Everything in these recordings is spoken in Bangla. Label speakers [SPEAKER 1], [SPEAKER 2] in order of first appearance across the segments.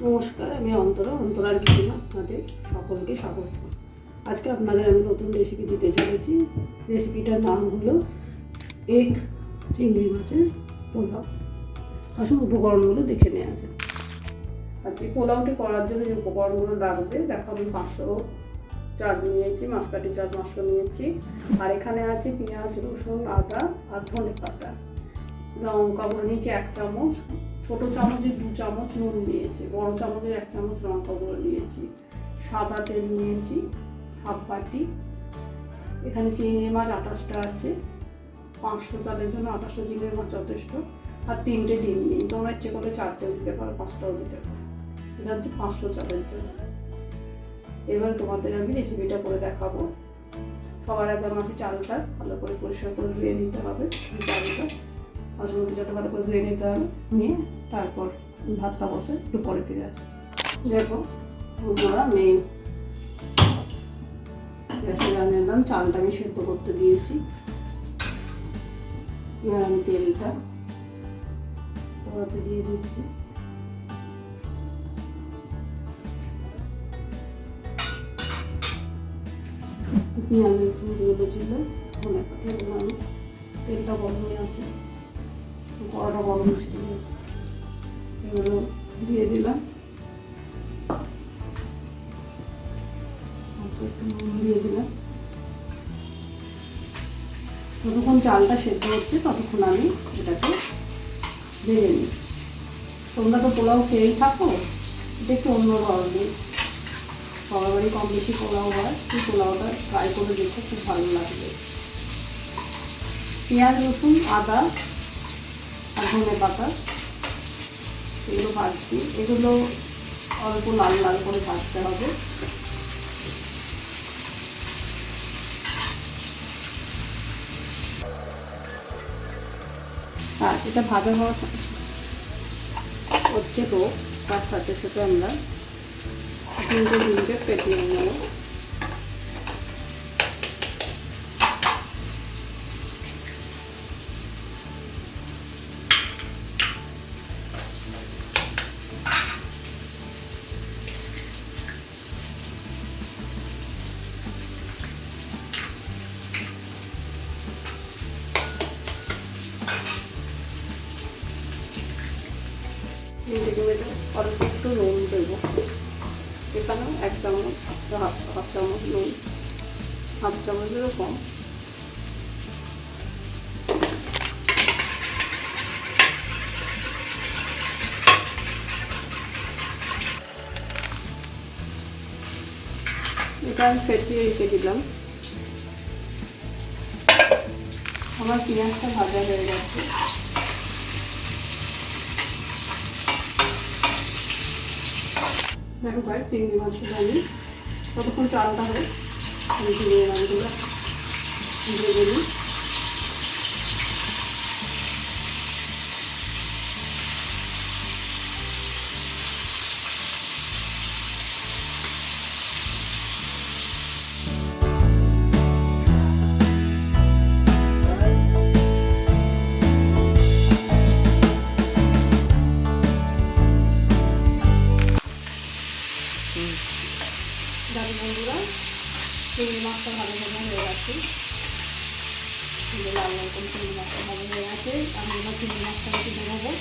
[SPEAKER 1] নমস্কার, আমি অন্তরার কিচেনে আপনাদের সকলকে স্বাগত। আজকে আপনাদের আমি নতুন রেসিপি দিতে চলেছি। রেসিপিটার নাম হলো এগ চিংড়ি মাছের পোলাও। আসুন উপকরণগুলো দেখে নেওয়া যায়। আজকে পোলাওটি করার জন্য যে উপকরণগুলো লাগবে দেখো, আমি 500 চাল নিয়েছি, মাসকাঠি চাল 500 নিয়েছি। আর এখানে আছে পেঁয়াজ, রসুন, আদা আর ধনে পাতা। লঙ্কা গুঁড়ো নিয়েছি 1 চামচ, ছোটো চামচের 2 চামচ নুন নিয়েছি, বড় চামচের 1 চামচ লঙ্কা গুঁড়ো নিয়েছি, সাদা তেল নিয়েছি হাফ বাটি। এখানে চিংড়ি মাছ 28টা আছে, 500 চালের জন্য 28টা চিংড়ি মাছ যথেষ্ট। আর 3টে ডিম নিই, তোমরা ইচ্ছে করলে 4টেও দিতে পারো, 5টাও দিতে পারো। এটা হচ্ছে 500 চালের জন্য। এবার তোমাদের আমি রেসিপিটা করে দেখাবো। সবার আগে আমাকে চালটা ভালো করে পরিষ্কার করে ধুয়ে নিতে হবে। চালটা বাসমতি চালটা ভালো করে ধুয়ে নিতে হবে, নিয়ে তারপর ভাতটা বসে একটু পরে ফিরে আসছি। দেখো বন্ধুরা, আমি গ্যাসে জ্বালিয়ে নিলাম, চালটা আমি সেদ্ধ করতে দিয়েছি। এবার আমি তেলটা কড়াতে দিয়ে দিচ্ছি। পেঁয়াজের যেগুলো ছিল ধনে পাতা, এগুলো আমি তেলটা গরম হয়ে আছে, কড়াটা গরম ছিল, এগুলো দিয়ে দিলাম। একটু নুন দিয়ে দিলাম। যতক্ষণ চালটা সেদ্ধ হচ্ছে ততক্ষণ আমি এটাকে ভেজে নিই। তোমরা তো পোলাও খেয়েই থাকো, এটা একটু অন্য ধরনের, সবার বাড়ি কম বেশি পোলাও হয়, সেই পোলাওটা ট্রাই করে দেখো, খুব ভালো লাগবে। পেঁয়াজ, রসুন, আদা আর ধনে পাতা এগুলো ভাজছি। এগুলো অল্প লাল লাল করে ভাজতে হবে। আর এটা ভাজা হওয়া হচ্ছে তো, তার সাথে সাথে আমরা ডিমকে পেটিয়ে নেব। অল্প একটু নুন দেবো, এখানেও 1 চামচ, হাফ চামচ নুন, হাফ চামচেরও কম। এটা আমি ফেটিয়ে রেখে দিলাম। আমার পেঁয়াজটা ভাজা হয়ে গেছে। দেখো ভাই, চিংড়ি মাছগুলো আমি ততক্ষণ চালটা হয় আমি চিংড়ি মাছগুলো ভেজে নিই। বন্ধুরা, চিংড়ি মাছটা ভালো ভালো হয়ে গেছে, লাল লাল করে চিংড়ি মাছটা ভালো হয়ে গেছে। আমি এবার চিংড়ি মাছটাকে তুলে নেবো।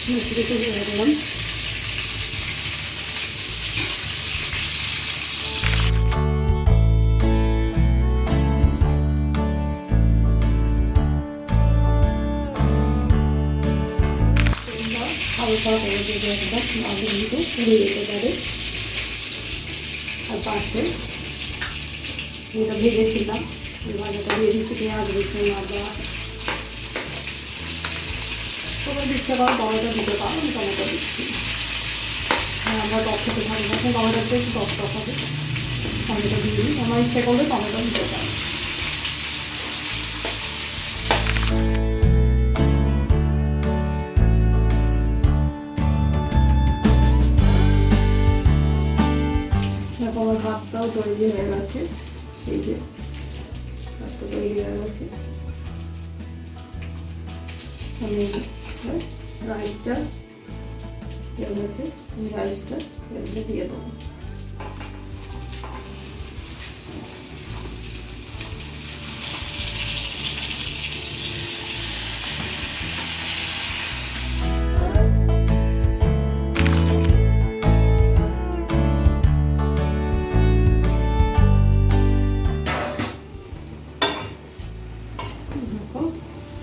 [SPEAKER 1] মিষ্টি দিয়ে দিলাম। হালকা করে দিয়ে একদম আগে কিন্তু পুড়ে যেতে পারে। আর পাশে যেটা ভেজেছিলাম ভাজাটা দিয়ে দিচ্ছি, পেঁয়াজ, রসুন, আদা। তোমরা দিচ্ছে পারো, টমেটো দিতে পারো, আমি টমেটো দিচ্ছি। আমরা টক খেতে ভালোবাসি, টমেটোটা একটু টক টক হবে, টমেটো দিয়ে দিই। আমার ইচ্ছে করলে টমেটো দিতে পারো। আমার ভাতটাও তৈরি হয়ে গেছে। এই যে তো তৈরি হয়ে গেছে। আমি রাইসটা তেল হচ্ছে, আমি রাইসটা তেলটা দিয়ে দেবো।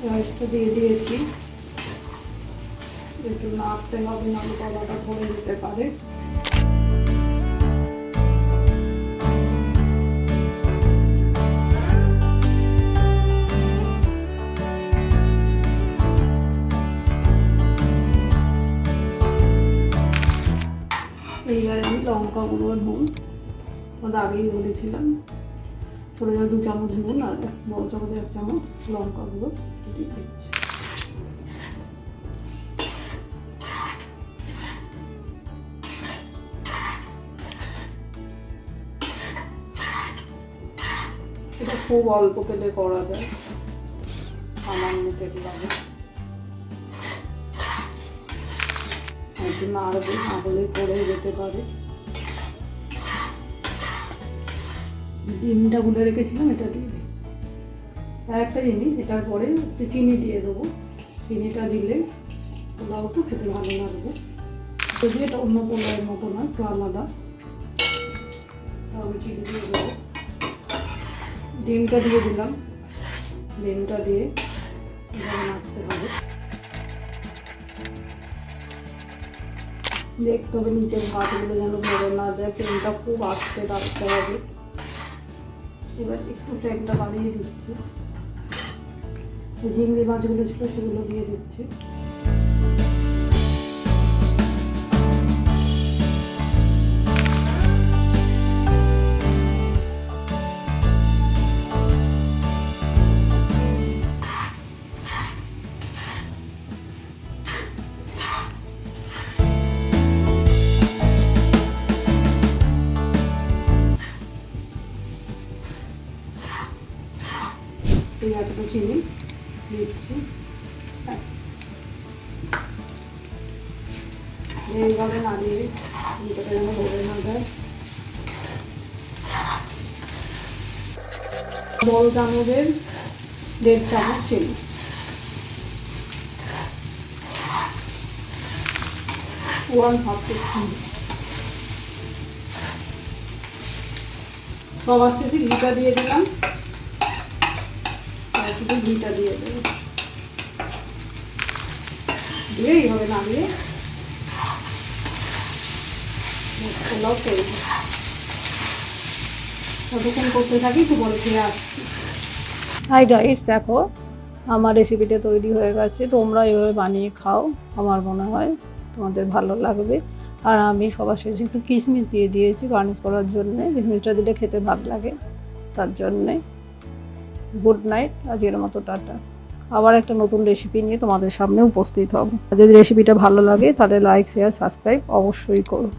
[SPEAKER 1] রাইসটা দিয়ে দিয়েছি, একটু নাড়তে হবে, নাড়ু কলাটা পড়ে যেতে পারে। এইবারে আমি লঙ্কা গুঁড়ো, নুন আগেই বলেছিলাম, ছোটো 2 চামচ নুন আর বড় চামচ 1 চামচ লঙ্কা গুঁড়ো দিয়ে দিচ্ছি। এটা খুব অল্প তেলে করা যায়, সামান্য তেল লাগে। একটু নাড়বে, না হলে পড়ে যেতে পারে। ডিমটা গুলে রেখেছিলাম, এটা দিয়ে দিই। আর একটা জিনিস, এটার পরে একটু চিনি দিয়ে দেবো। চিনিটা দিলে পোলাও তো খেতে ভালো লাগবে, যদি এটা অন্য পোলাওয়ের মতো নয়, একটু আলাদা, তাহলে চিনি দিয়ে দেবো। ডিমটা দিয়ে দিলাম, ডিমটা দিয়ে এভাবে নাড়তে হবে। দেখতে হবে নিচের ভাতগুলো যেন ভরে না যায়, ফ্লেমটা খুব আস্তে রাখতে হবে। এবার একটু ফ্লেমটা বাড়িয়ে দিচ্ছি, চিংড়ি মাছগুলো ছিল সেগুলো দিয়ে দিচ্ছি। এই এতটা চিনি দিচ্ছি, এইভাবে নাড়িয়ে চিনিটা যেন ভরে না যায়। বড় চামচের 1.5 চামচ চিনি, সবার শেষে ঘিটা দিয়ে দিলাম, আর শুধু ঘিটা দিয়ে দেবো, দিয়ে এইভাবে নামিয়ে পোলাও তৈরি। ততক্ষণ করতে থাকি, তো বলে ফিরে আসছি। হাই গাইস, দেখো আমার রেসিপিটা তৈরি হয়ে গেছে। তোমরা এভাবে বানিয়ে খাও, আমার মনে হয় তোমাদের ভালো লাগবে। আর আমি সবার শেষে একটু কিশমিশ দিয়ে দিয়েছি গার্নিশ করার জন্যে, কিশমিশটা দিলে খেতে ভালো লাগে, তার জন্যে। গুড নাইট, আজকের মতো টাটা। আবার একটা নতুন রেসিপি নিয়ে তোমাদের সামনে উপস্থিত হব। যদি রেসিপিটা ভালো লাগে তাহলে লাইক, শেয়ার, সাবস্ক্রাইব অবশ্যই করো।